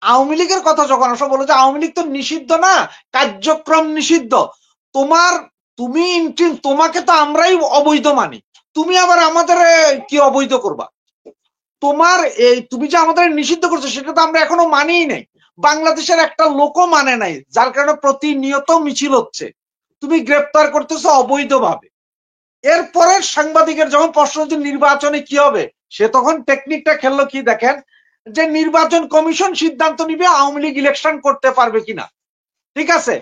আওয়ামী লীগের কথা যখন আসো বলো যে আওয়ামী লীগ তো নিষিদ্ধ না, কার্যক্রম নিষিদ্ধ। তোমার তুমি তোমাকে তো আমরাই অবৈধ মানি, তুমি আবার আমাদের কি অবৈধ করবা? তোমার এই তুমি যে আমাদের নিষিদ্ধ করছো সেটা তো আমরা এখনো মানিই নাই। বাংলাদেশের একটা লোকও মানে নাই, যার কারণে প্রতিনিয়ত মিছিল হচ্ছে, তুমি গ্রেপ্তার করতেছো অবৈধভাবে। এরপরে সাংবাদিকের যখন প্রশ্ন হচ্ছে নির্বাচনে কি হবে, সে তখন টেকনিকটা খেললো কি দেখেন, যে নির্বাচন কমিশন সিদ্ধান্ত নিবে আওয়ামী লীগ ইলেকশন করতে পারবে কিনা। ঠিক আছে,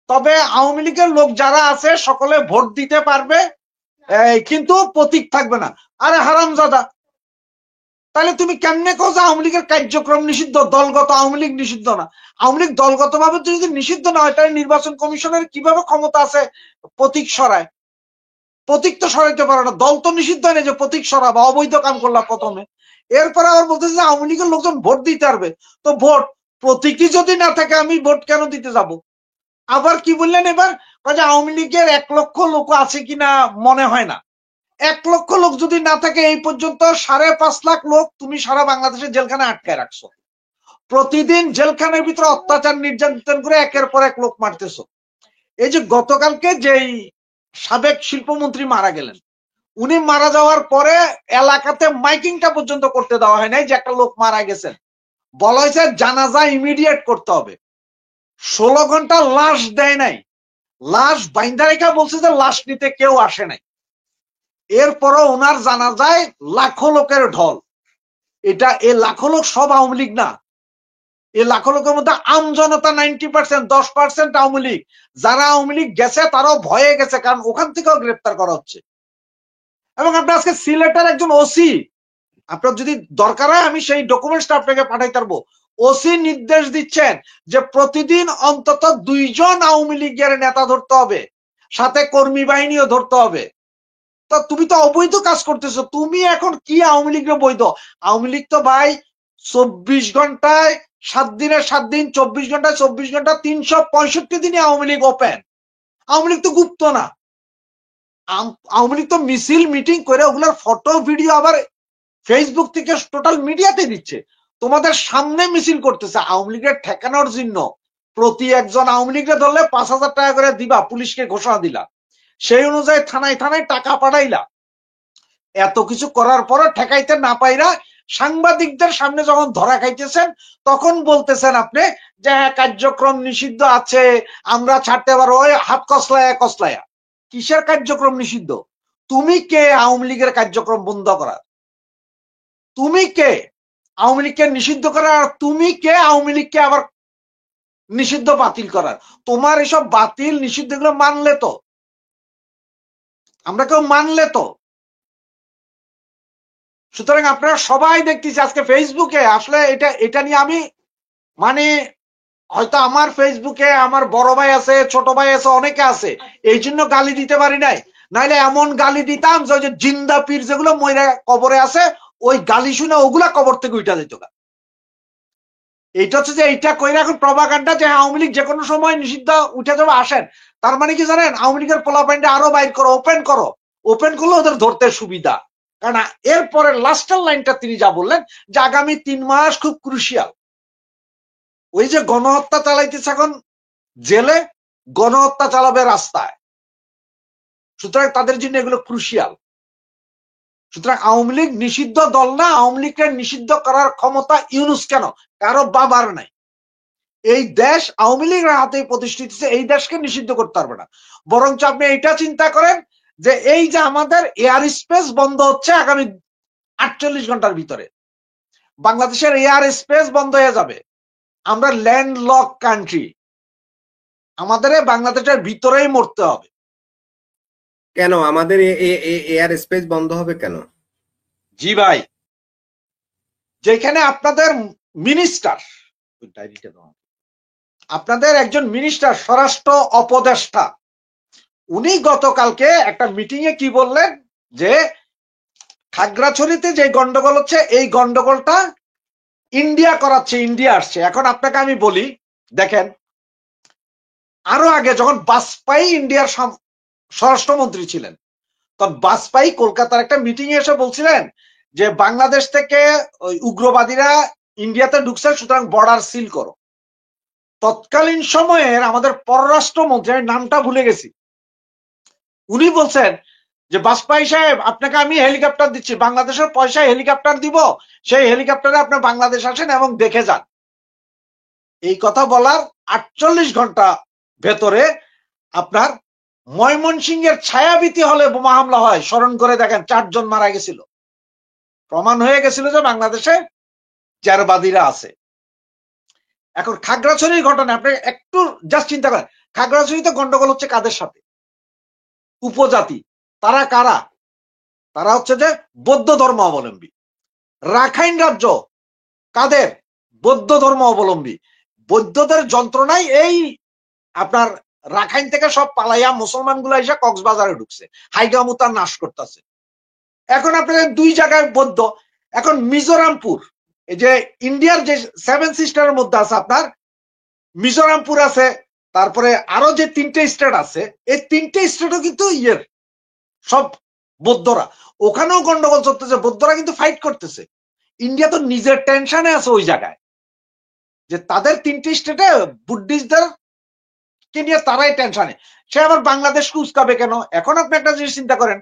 তবে আওয়ামী লীগের লোক যারা আছে সকলে ভোট দিতে পারবে, কিন্তু প্রতীক থাকবে না। আরে হারামজাদা, তাহলে তুমি কেমনে কো যে আওয়ামী লীগের কার্যক্রম নিষিদ্ধ, দলগত আওয়ামী লীগ নিষিদ্ধ না? আওয়ামী লীগ দলগত ভাবে যদি নিষিদ্ধ না হয়, তাহলে নির্বাচন কমিশনের কিভাবে ক্ষমতা আছে প্রতীক সরায়? প্রতীক তো সরাইতে পারে না, দল তো নিষিদ্ধ হয় না যে প্রতীক সরাবা, অবৈধ কাম করলা প্রথমে। এরপরে আবার বলতেছে যে আওয়ামী লীগের লোকজন ভোট দিতে পারবে, তো ভোট প্রতীকই যদি না থাকে আমি ভোট কেন দিতে যাব? আবার কি বললেন এবার, যে আওয়ামী লীগের 1 লক্ষ লোক আছে কিনা মনে হয় না। 1 লক্ষ লোক যদি না থাকে, এই পর্যন্ত 5.5 লাখ লোক তুমি সারা বাংলাদেশের জেলখানে আটকায় রাখছো, প্রতিদিন জেলখানের ভিতরে অত্যাচার নির্যাতন করে একের পর এক লোক মারতেছো। এই যে গতকালকে যেই সাবেক শিল্পমন্ত্রী মারা গেলেন, উনি মারা যাওয়ার পরে এলাকাতে মাইকিংটা পর্যন্ত করতে দেওয়া হয় নাই যে একটা লোক মারা গেছেন, বলা হয়েছে জানাজা ইমিডিয়েট করতে হবে। 16 ঘন্টা লাশ দেয় নাই, লাশ বাইন্দা রেখা বলছে যে লাশ নিতে কেউ আসে নাই। এরপরও ওনার জানাজায় লাখো লোকের ঢল। এটা এই লাখো লোক সব আওয়ামী লীগ না, এই লাখো লোকের মধ্যে আম জনতা 90%, 10% আওয়ামী লীগ। যারা আওয়ামী লীগ গেছে তারাও ভয়ে গেছে, কারণ ওখান থেকেও গ্রেপ্তার করা হচ্ছে। এবং আপনি আজকে সিলেটের একজন ওসি, আপনার যদি দরকার হয় আমি সেই ডকুমেন্টসটা আপনাকে পাঠাইতে পারবো, ওসি নির্দেশ দিচ্ছেন যে প্রতিদিন অন্তত 2 জন আওয়ামী লীগের নেতা ধরতে হবে, সাথে কর্মী বাহিনীও ধরতে হবে। তা তুমি তো অবৈধ কাজ করতেছো, তুমি এখন কি আওয়ামী লীগের বৈধ? আওয়ামী লীগ তো ভাই 24 ঘন্টায় 7 দিনের 7 দিন, 24 ঘন্টায় 24 ঘন্টা, 365 দিনে আওয়ামী লীগ ওপেন। আওয়ামী লীগ তো গুপ্ত না। আওয়ামী লীগ তো মিছিল মিটিং করে ওগুলোর ফটো ভিডিও আবার ফেসবুক থেকে টোটাল মিডিয়াতে দিচ্ছে, তোমাদের সামনে মিছিল করতেছে। আওয়ামী লীগের ঠেকানোর জন্য প্রতি একজন আওয়ামী লীগের ধরলে 5,000 টাকা করে দিবা, পুলিশকে ঘোষণা দিলা, সেই অনুযায়ী থানায় থানায় টাকা পাঠাইলা। এত কিছু করার পরও ঠেকাইতে না পাইরা সাংবাদিকদের সামনে যখন ধরা খাইতেছেন, তখন বলতেছেন আপনি যে হ্যাঁ কার্যক্রম নিষিদ্ধ আছে, আমরা ছাড়তে পারবো। ওই হাত কসলায়া কসলায়া, কিসের কার্যক্রম নিষিদ্ধ? তুমি কে আওয়ামী লীগের কার্যক্রম বন্ধ করার? তুমি কে আওয়ামী লীগকে নিষিদ্ধ করার? আর তুমি কে আওয়ামী লীগকে আবার নিষিদ্ধ বাতিল করার? তোমার এসব বাতিল নিষিদ্ধ গুলো মানলে তো, আমরা কেউ মানলে তো। সুতরাং আপনারা সবাই দেখতেছি আজকে ফেসবুকে, আসলে এটা এটা নিয়ে আমি মানে হয়তো আমার ফেসবুকে আমার বড় ভাই আছে, ছোট ভাই আছে, অনেকে আছে, এই জন্য গালি দিতে পারি নাই। নাইলে এমন গালি দিতাম যে ওই যে জিন্দা পীর যেগুলো ময়রা কবরে আছে, ওই গালি শুনে ওগুলা কবর থেকে উঠা দিত। এইটা হচ্ছে যে এইটা কইরা এখন প্রপাগান্ডা যে আওয়ামী লীগ যে কোনো সময় নিষিদ্ধ উঠে যাবে, আসেন। তার মানে কি জানেন, আওয়ামী লীগের পোলাপাইন্ডে আরো বাইর করো, ওপেন করো। ওপেন করলে ওদের ধরতে সুবিধা। কারণ এরপরে লাস্টের লাইনটা তিনি যা বললেন যে আগামী 3 মাস খুব ক্রুশিয়াল। ওই যে গণহত্যা চালাইতেছে এখন জেলে, গণহত্যা চালাবে রাস্তায়, সুতরাং তাদের জন্য এগুলো ক্রুশিয়াল। সুতরাং আওয়ামী লীগ নিষিদ্ধ দল না, আওয়ামী লীগকে নিষিদ্ধ করার ক্ষমতা ইউনূস কেন কারো বাবার নাই। এই দেশ আওয়ামী লীগের হাতে প্রতিষ্ঠিত, এই দেশকে নিষিদ্ধ করতে পারবে না। বরঞ্চ আপনি এইটা চিন্তা করেন যে এই যে আমাদের এয়ার স্পেস বন্ধ হচ্ছে আগামী 48 ঘন্টার ভিতরে, বাংলাদেশের এয়ার স্পেস বন্ধ হয়ে যাবে। আমরা ল্যান্ড লক কান্ট্রি, আমাদের বাংলাদেশের ভিতরেই মরতে হবে। কেন আমাদের এয়ার স্পেস বন্ধ হবে কেন? জি ভাই, যেখানে আপনাদের মিনিস্টার, আপনাদের একজন মিনিস্টার স্বরাষ্ট্র উপদেষ্টা, উনি গতকালকে একটা মিটিং এ কি বললেন যে খাগড়াছড়িতে যে গন্ডগোল হচ্ছে এই গন্ডগোলটা ইন্ডিয়া করাচ্ছে, ইন্ডিয়া আসছে। এখন আপনাকে আমি বলি, দেখেন আরো আগে যখন বাজপেয়ী ইন্ডিয়ার স্বরাষ্ট্রমন্ত্রী ছিলেন, তখন বাজপেয়ী কলকাতার একটা মিটিং এ এসে বলছিলেন যে বাংলাদেশ থেকে ওই উগ্রবাদীরা ইন্ডিয়াতে ঢুকছে, সুতরাং বর্ডার সিল করো। তৎকালীন সময়ের আমাদের পররাষ্ট্রমন্ত্রী, আমি নামটা ভুলে গেছি, উনি বলছেন যে বাজপেয়ী সাহেব, আপনাকে আমি হেলিকপ্টার দিচ্ছি, বাংলাদেশের পয়সায় হেলিকপ্টার দিব, সেই হেলিকপ্টারে আপনি বাংলাদেশ আসেন এবং দেখে যান। এই কথা বলার 48 ঘন্টা ভেতরে আপনার ময়মনসিংহের ছায়াবীতি হলে বোমা হামলা হয়, স্মরণ করে দেখেন, 4 জন মারা গেছিল। প্রমাণ হয়ে গেছিল যে বাংলাদেশে জেরবাদীরা আছে। এখন খাগড়াছড়ির ঘটনা আপনি একটু জাস্ট চিন্তা করেন, খাগড়াছড়িতে গন্ডগোল হচ্ছে কাদের সাথে? উপজাতি। তারা কারা? তারা হচ্ছে যে বৌদ্ধ ধর্ম অবলম্বী। রাখাইন রাজ্য কাদের? বৌদ্ধ ধর্ম অবলম্বী। বৌদ্ধদের যন্ত্রণায় এই আপনার রাখাইন থেকে সব পালাইয়া মুসলমান গুলা এসে কক্সবাজারে ঢুকছে, হাইড্রামুতার নাশ করতেছে। এখন আপনাদের দুই জায়গায় বৌদ্ধ। এখন মিজোরামপুর, এই যে ইন্ডিয়ার যে 7 সিস্টারের মধ্যে আছে আপনার মিজোরামপুর আছে, তারপরে আরো যে 3টে স্টেট আছে, এই 3টে স্টেটও কিন্তু সব বৌদ্ধরা। ওখানেও গন্ডগোল চলতেছে, বৌদ্ধরা কিন্তু ফাইট করতেছে। ইন্ডিয়া তো নিজের টেনশনে আছে ওই জায়গায়, যে তাদের 3টে স্টেটে বুদ্ধিস্টদের কে নিয়ে তারাই টেনশনে। সে আবার বাংলাদেশকে উস্কাবে কেন? এখন আপনি একটা জিনিস চিন্তা করেন,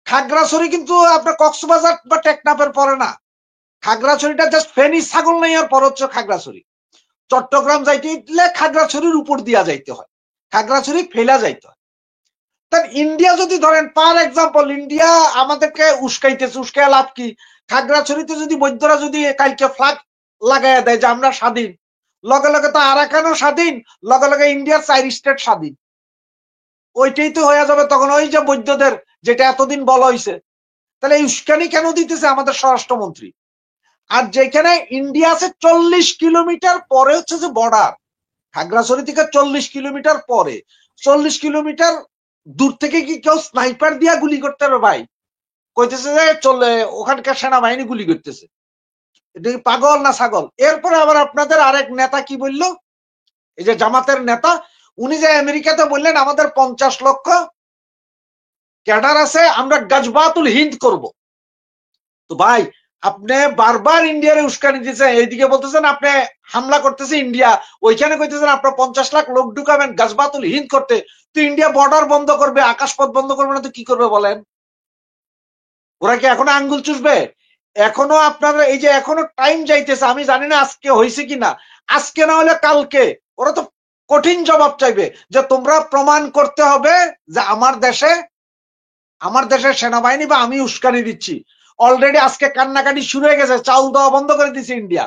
খাগড়াছড়ি কিন্তু আপনার কক্সবাজার বা টেকনাফের পরে না। খাগড়াছড়িটা জাস্ট ফেনী ছাগল নাইয়ার পর হচ্ছে খাগড়াছড়ি। চট্টগ্রাম যাইতে গেলে খাগড়াছড়ির উপর দিয়া যাইতে হয়, খাগড়াছড়ি ফেলা যাইতে হয়। তার ইন্ডিয়া যদি ধরেন, পার এক্সাম্পল, ইন্ডিয়া আমাদেরকে উস্কাইতেছে, উস্কাইয়া লাভ কি? খাগড়াছড়িতে যদি বৈদ্যরা যদি কালকে ফ্ল্যাগ লাগাইয়া দেয় যে আমরা স্বাধীন, লগে লগে তো আরাকানও স্বাধীন, লগে লগে ইন্ডিয়ার 4 স্টেট স্বাধীন। ওইটাই তো হয়ে যাবে তখন, ওই যে বৈদ্যদের যেটা এতদিন বলা হয়েছে। তাহলে এই উস্কানি কেন দিতেছে আমাদের স্বরাষ্ট্রমন্ত্রী? আর যেখানে ইন্ডিয়া আছে 40 কিলোমিটার পরে হচ্ছে যে বর্ডার, খাগড়াছড়ি থেকে 40 কিলোমিটার পরে, 40 কিলোমিটার দূর থেকে কি কেউ স্নাইপার দিয়া গুলি করতে পারবে ভাই? কইতেছে যে চলে ওখানকার সেনাবাহিনী গুলি করতেছে। এটা কি পাগল না ছাগল? এরপরে আবার আপনাদের আরেক নেতা কি বললো, এই যে জামাতের নেতা, উনি যে আমেরিকাতে বললেন আমাদের 50 লক্ষ ক্যাডার আছে, আমরা গাজবাতুল হিন্দ করব। তো ভাই, আপনি বারবার ইন্ডিয়ার উস্কানি দিচ্ছেন, এইদিকে বলতেছেন আপনি হামলা করতেছে ইন্ডিয়া, ওইখানে কইতেছেন আপনার 50 লাখ লোক ঢুকাবেন গাজবাতুল হিন্দ করতে। তো ইন্ডিয়া বর্ডার বন্ধ করবে, আকাশপথ বন্ধ করবে না তো কি করবে বলেন? ওরা কি এখনো আঙ্গুল চুষবে? এখনো আপনার এই যে এখনো টাইম যাইতেছে, আমি জানি না আজকে হয়েছে কিনা, আজকে না হলে কালকে ওরা তো কঠিন জবাব চাইবে, যে তোমরা প্রমাণ করতে হবে যে আমার দেশের সেনাবাহিনী বা আমি উস্কানি দিচ্ছি। অলরেডি আজকে কান্নাকাটি শুরু হয়ে গেছে, চাল দেওয়া বন্ধ করে দিছে ইন্ডিয়া,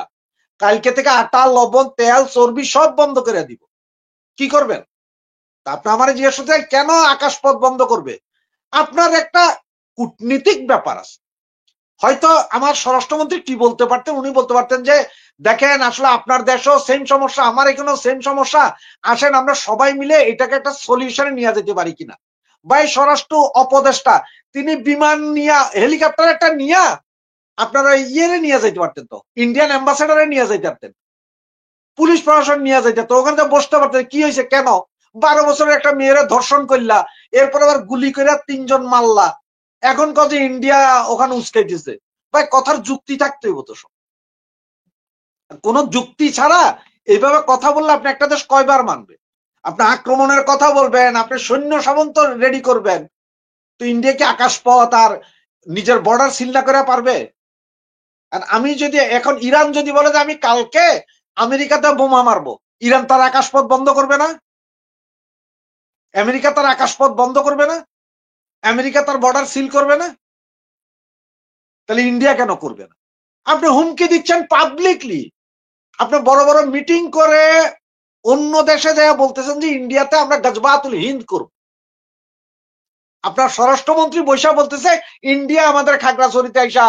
কালকে থেকে আটা, লবণ, তেল, চর্বি সব বন্ধ করে দিব। কি করবেন? আপনি আমার জিজ্ঞেস করতে কেন আকাশপথ বন্ধ করবে? আপনার একটা কূটনীতিক ব্যাপার আছে। হয়তো আমার স্বরাষ্ট্রমন্ত্রী কি বলতে পারতেন, উনি বলতে পারতেন যে দেখেন আসলে আপনার দেশেও সেম সমস্যা, আমার এখানেও সেম সমস্যা, আসেন আমরা সবাই মিলে এটাকে একটা সলিউশনে নিয়ে যেতে পারি কিনা। ভাই স্বরাষ্ট্র উপদেষ্টা, তিনি বিমান নিয়ে, হেলিকপ্টার একটা নিয়ে আপনারা ইয়ে নিয়ে যাইতে পারতেন, তো ইন্ডিয়ান অ্যাম্বাসেডারে নিয়ে যাইতে পারতেন, পুলিশ প্রশাসন নিয়ে যাইতে, তো ওখানে বসতে পারতেন। কি হয়েছে? কেন 12 বছরের একটা মেয়েরা ধর্ষণ করলা, এরপর আবার গুলি করে 3 জন মারলা, এখন কত ইন্ডিয়া ওখানে উস্কাইতেছে? ভাই কথার যুক্তি থাকতে হইব তো। সব কোন যুক্তি ছাড়া এইভাবে কথা বললে আপনি একটা দেশ কয়বার মানবে? আপনি আক্রমণের কথা বলবেন, আপনি সৈন্য সামন্ত রেডি করবেন, তো ইন্ডিয়া কি আকাশপথ আর নিজের বর্ডার সিল না করে পারবে? আর আমি যদি এখন ইরান যদি বলে যে আমি কালকে আমেরিকাতে বোমা মারবো, ইরান তার আকাশপথ বন্ধ করবে না? আমেরিকা তার আকাশপথ বন্ধ করবে না? আমেরিকা তার বর্ডার সিল করবে না? তাহলে ইন্ডিয়া কেন করবে না? আপনি হুমকি দিচ্ছেন পাবলিকলি, আপনি বড় বড় মিটিং করে অন্য দেশে যায় বলতেছেন যে ইন্ডিয়াতে আমরা গাজবাতুল হিন্দ করব। আপনার স্বরাষ্ট্রমন্ত্রী বৈশা বলতেছে ইন্ডিয়া আমাদের খাগড়াছড়িতে আইসা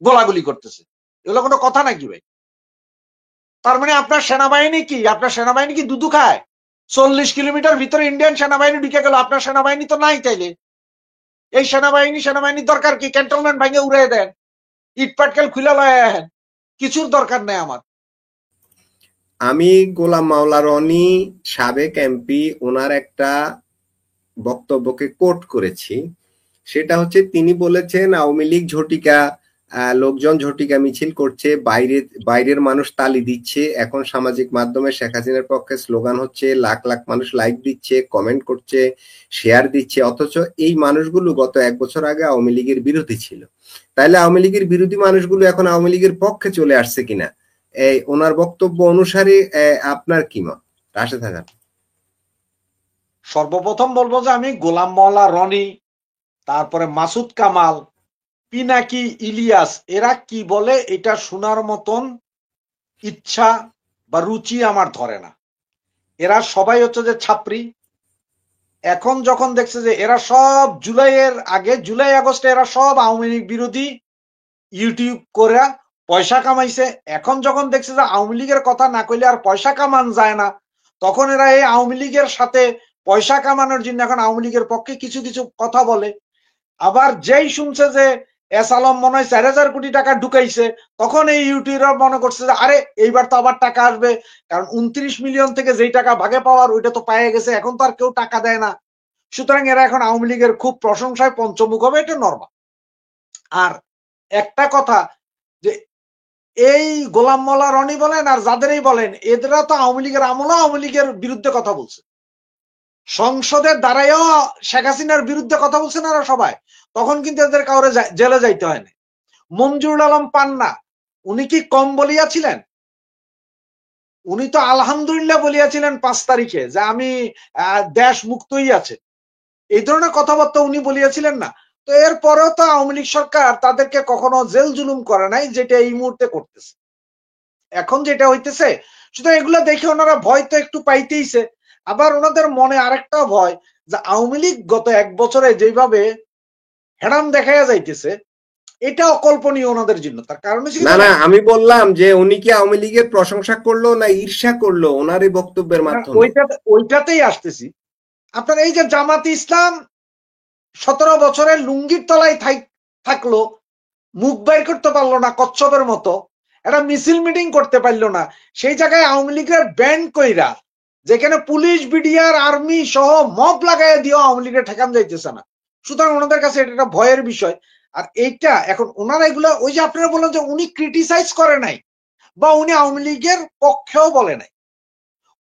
গোলাগুলি করতেছে। এগুলো কোনো কথা নাকি ভাই? তার মানে আপনার সেনাবাহিনী কি, আপনার সেনাবাহিনী কি দুধু খায়? 40 কিলোমিটার ভিতরে ইন্ডিয়ান সেনাবাহিনী ঢুকে গেল, আপনার সেনাবাহিনী তো নাই। তাইলে এই সেনাবাহিনীর দরকার কি? ক্যান্টনমেন্ট ভাঙে উড়ে দেন, ইট পাটকেল খুলে লয়, কিছুর দরকার নেই আমার। আমি গোলাম মাওলা রনি, সাবেক এমপি, ওনার একটা বক্তব্যকে কোট করেছি। সেটা হচ্ছে তিনি বলেছেন আওয়ামী লীগ ঝটিকা লোকজন ঝটিকা মিছিল করছে, বাইরের মানুষ তালি দিচ্ছে, এখন সামাজিক মাধ্যমে শেখ হাসিনার পক্ষে স্লোগান হচ্ছে, লাখ লাখ মানুষ লাইক দিচ্ছে, কমেন্ট করছে, শেয়ার দিচ্ছে, অথচ এই মানুষগুলো গত 1 বছর আগে আওয়ামী লীগের বিরোধী ছিল। তাইলে আওয়ামী লীগের বিরোধী মানুষগুলো এখন আওয়ামী লীগের পক্ষে চলে আসছে কিনা, এই ওনার বক্তব্য অনুসারে আপনার কি মত? রাশেদ হাসান। সর্বপ্রথম বলবো যে আমি গোলাম মোল্লা রনি, তারপরে মাসুদ কামাল, পিনাকি, ইলিয়াস, এরা কি বলে এটা শোনার মতন ইচ্ছা বা রুচি আমার ধরে না। এরা সবাই হচ্ছে যে ছাত্রী। এখন যখন দেখছে যে এরা সব জুলাইয়ের আগে, জুলাই আগস্টে এরা সব আওয়ামী লীগ বিরোধী ইউটিউব করে পয়সা কামাইছে, এখন যখন দেখছে যে আওয়ামী লীগের কথা না কইলে আর পয়সা কামান যায় না, তখন এরা এই আওয়ামী লীগের সাথে পয়সা কামানোর জন্য এখন আওয়ামী লীগের পক্ষে কিছু কিছু কথা বলে। আবার যেই শুনছে যে এস আলম মনে হয় 4,000 কোটি টাকা ঢুকাইছে, তখন এই ইউটিউবার মনে করছে যে আরে এইবার তো আবার টাকা আসবে, কারণ 29 মিলিয়ন থেকে যেই টাকা ভাগে পাওয়ার ওইটা তো পায়ে গেছে, এখন তো আর কেউ টাকা দেয় না। সুতরাং এরা এখন আওয়ামী লীগের খুব প্রশংসায় পঞ্চমুখ হবে, এটা নরমাল। আর একটা কথা, যে এই গোলাম মোল্লা রনি বলেন আর যাদেরই বলেন, এদেরা তো আওয়ামী লীগের আমলে আওয়ামী লীগের বিরুদ্ধে কথা বলছে, সংসদের দ্বারাইও শেখ হাসিনার বিরুদ্ধে কথা বলছে না সবাই, তখন কিন্তু এদের কাউরে জেলে যাইতে হয় না। মঞ্জুরুল আলম পান্না, উনি কি কম বলিয়াছিলেন? উনি তো আলহামদুলিল্লাহ বলিয়াছিলেন 5 তারিখে যে আমি দেশ মুক্তই আছে, এই ধরনের কথাবার্তা উনি বলিয়াছিলেন না? তো এরপরেও তো আওয়ামী লীগ সরকার তাদেরকে কখনো জেল জুলুম করে নাই, যেটা এই মুহূর্তে করতেছে, এখন যেটা হইতেছে। সুতরাং এগুলো দেখে ওনারা ভয় তো একটু পাইতেইছে। আবার ওনাদের মনে আরেকটা ভয়, যে আওয়ামী লীগ গত 1 বছরে যেভাবে হেরাম দেখাইয়া যাইতেছে, এটা অকল্পনীয় ওনাদের জন্য। তার কারণ হচ্ছে কি না না, জানেন? আমি বললাম যে উনি কি আওয়ামী লীগের প্রশংসা করলো না ঈর্ষা করলো ওনার এই বক্তব্যের মাধ্যমে? ওইটাতেই আসতেছি। আপনার এই যে জামাতে ইসলাম 17 বছরের লুঙ্গির তলায় থাকলো, মুখ বাইর করতে পারলো না কচ্ছপের মতো, একটা মিছিল মিটিং করতে পারলো না, সেই জায়গায় আওয়ামী লীগের ব্যান্ড কইরা, যেখানে পুলিশ বিডিআর আর্মি সহ মব লাগাইয়া দিয়েও আওয়ামী লীগের ঠেকান যাইতেছে না। সুতরাং ওনাদের কাছে এটা একটা ভয়ের বিষয়। আর এইটা এখন ওনারা এগুলা, ওই যে আপনারা বললেন যে উনি ক্রিটিসাইজ করে নাই বা উনি আওয়ামী লীগের পক্ষেও বলে নাই,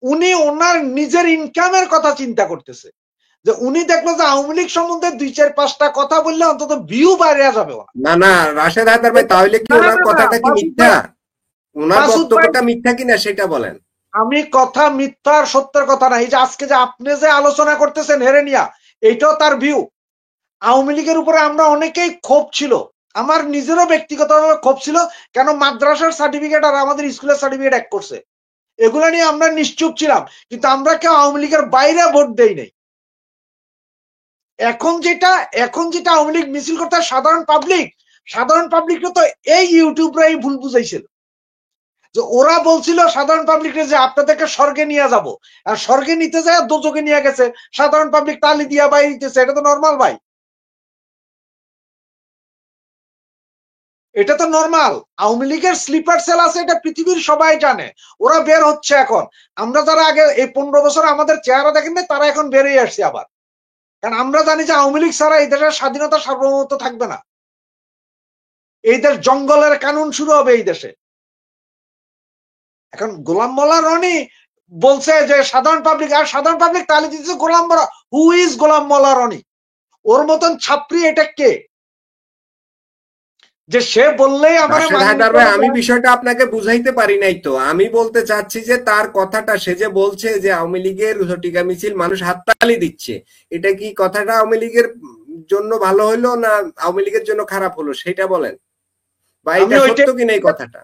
উনি ওনার নিজের ইনকামের কথা চিন্তা করতেছে, যে উনি দেখলো যে আওয়ামী লীগ সম্বন্ধে 2-4-5টা কথা বললে অন্তত ভিউ বাইরে যাবে না। না না, রাশেদ হায়দার ভাই, তাহলে কি না না ওনার না না, কথাটা কি মাসুদ মিথ্যা? ভাই, ওনার মাসুদ ভাই, বক্তব্যটা মিথ্যা কিনা সেটা বলেন। আমি কথা মিথ্যা আর সত্যের কথা না, এই যে আজকে যে আপনি যে আলোচনা করতেছেন হেরে নিয়া, এইটাও তার ভিউ। আওয়ামী লীগের উপরে আমরা অনেকেই ক্ষোভ ছিল, আমার নিজেরও ব্যক্তিগতভাবে ক্ষোভ ছিল, কেন মাদ্রাসার সার্টিফিকেট আর আমাদের স্কুলের সার্টিফিকেট এক করছে, এগুলো নিয়ে আমরা নিশ্চুপ ছিলাম, কিন্তু আমরা কেউ আওয়ামী লীগের বাইরে ভোট দেই নাই। এখন যেটা আওয়ামী লীগ মিছিল করতে সাধারণ পাবলিককে তো এই ইউটিউবরাই ভুল বুঝাইছিল, যে ওরা বলছিল সাধারণ পাবলিককে যে আপনাদেরকে স্বর্গে নিয়ে যাব, আর স্বর্গে নিতে যায় দোজকে নিয়ে গেছে, সাধারণ পাবলিক তালি দিয়া বাইরে দিতেছে, এটা তো নর্মাল ভাই, এটা তো নর্মাল। আওয়ামী লীগের স্লিপার সেল আছে, এটা পৃথিবীর সবাই জানে, ওরা বের হচ্ছে এখন। আমরা যারা আগে এই 15 বছর আমাদের চেহারা দেখেন না, তারা এখন বেরিয়ে আসছে আবার, কারণ আমরা জানি যে আওয়ামী লীগ ছাড়া এই দেশের স্বাধীনতা সার্বভৌমত্ব থাকবে না, এই দেশ জঙ্গলের কানুন শুরু হবে এই দেশে। এখন গোলাম মোল্লা রনি বলছে যে সাধারণ পাবলিক, আর সাধারণ পাবলিক তালি দিতেছে গোলাম মোল্লা। হু ইজ গোলাম মোল্লা রনি? ওর মতন ছাত্রী এটা কে, যে সে বললেই আমার রাশেদ মানিয়ে হায়দার নিতে ভাই, আমি হবে? বিষয়টা আপনাকে বুঝাইতে পারি নাই তো। আমি বলতে চাচ্ছি যে তার কথাটা, সে যে বলছে যে আওয়ামী লীগের ঝটিকা মিছিল মানুষ হাততালি দিচ্ছে, এটা কি কথাটা আওয়ামী লীগের জন্য ভালো হলো না আওয়ামী লীগের জন্য খারাপ হলো সেটা বলেন, বা আমি এটা সত্য ওইটাই, কিনা এই কথাটা।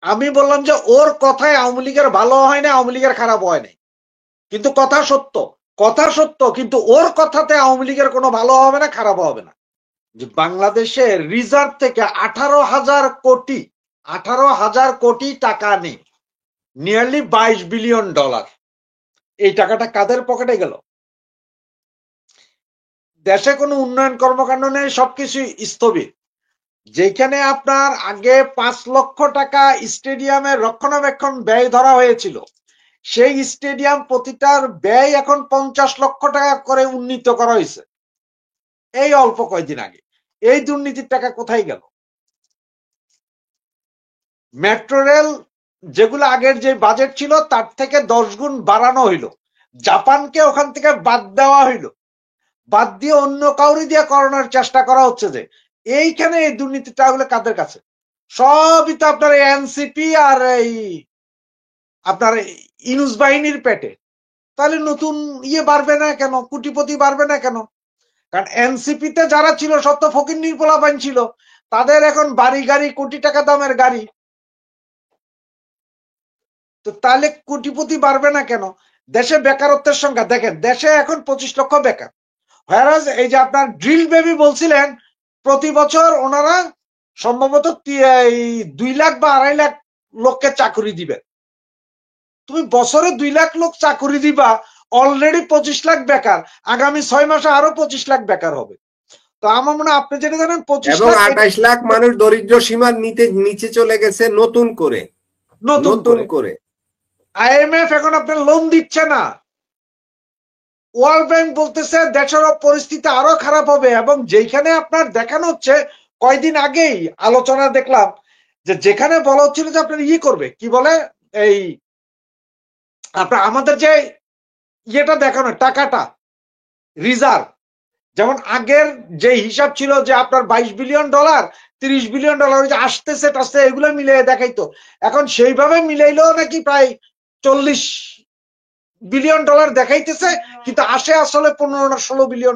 আমি বললাম যে ওর কথায় আওয়ামী লীগের ভালো হয় না, আওয়ামী লীগের খারাপ হয় না, কিন্তু কথা সত্য, কথা সত্য, কিন্তু ওর কথাতে আওয়ামী লীগের কোনো ভালো হবে না, খারাপ হবে না। যে বাংলাদেশের রিজার্ভ থেকে 18,000 কোটি, 18,000 কোটি টাকা নেই, নিয়ারলি $22 বিলিয়ন, এই টাকাটা কাদের পকেটে গেল? দেশে কোনো উন্নয়ন কর্মকাণ্ড নেই, সবকিছু স্থবির। যেখানে আপনার আগে 5 লক্ষ টাকা স্টেডিয়ামের রক্ষণাবেক্ষণ ব্যয় ধরা হয়েছিল, সেই স্টেডিয়াম প্রতিটার ব্যয় এখন 50 লক্ষ টাকা করে উন্নীত করা হয়েছে এই অল্প কয়েকদিন আগে। এই দুর্নীতির টাকা কোথায় গেল? মেট্রো রেল যেগুলো আগের যে বাজেট ছিল তার থেকে 10 গুণ বাড়ানো হইলো, জাপানকে ওখান থেকে বাদ দেওয়া হইলো, বাদ দিয়ে অন্য কাউরি দিয়ে করানোর চেষ্টা করা হচ্ছে। যে এইখানে এই দুর্নীতিটা হলো কাদের কাছে? সবই তো আপনার এনসিপি আর এই আপনার ইনুস বাহিনীর পেটে। তাহলে নতুন ইয়ে বাড়বে না কেন, কোটিপতি বাড়বে না কেন? কারণ এনসিপি তে যারা ছিল সব তো ফকির নির্পলাপাইন ছিল, তাদের এখন বাড়ি গাড়ি, কোটি টাকা দামের গাড়ি। তো তাহলে কোটিপতি বাড়বে না কেন? দেশে বেকারত্বের সংখ্যা দেখেন, দেশে এখন 25 লক্ষ বেকার। হ্যারাজ এই যে আপনার ড্রিল বেবি বলছিলেন, প্রতি বছর ওনারা সম্ভবত 2 লাখ বা 2.5 লাখ লোককে চাকরি দিবে। তুমি বছরে 2 লাখ লোক চাকরি দিবা, অলরেডি 25 লাখ বেকার, আগামী 6 মাসে আরো 25 লাখ বেকার হবে। তো আমার মনে হয় আপনি যেটা জানেন 25 এবং লাখ 28 লাখ মানুষ দরিদ্র সীমার নিচে চলে গেছে নতুন করে। আইএমএফ এখন আপনার লোন দিচ্ছে না, ওয়ার্ল্ড ব্যাংক বলতেছে দেশের পরিস্থিতি আরো খারাপ হবে। এবং যেখানে আপনার দেখানো হচ্ছে, কয়দিন আগেই আলোচনা দেখলাম যে যেখানে বলা হচ্ছিল যে আপনার করবে কি বলে এই আপনার আমাদের যে ইয়েটা দেখানো টাকাটা রিজার্ভ, যেমন আগের যে হিসাব ছিল যে আপনার $22 বিলিয়ন, $30 বিলিয়ন যে আসতেছে টাসতে এগুলো মিলিয়ে দেখাইতো, এখন সেইভাবে মিলাইলেও নাকি প্রায় $40 বিলিয়ন দেখাইতেছে, কিন্তু আসে আসলে $15 না $16 বিলিয়ন।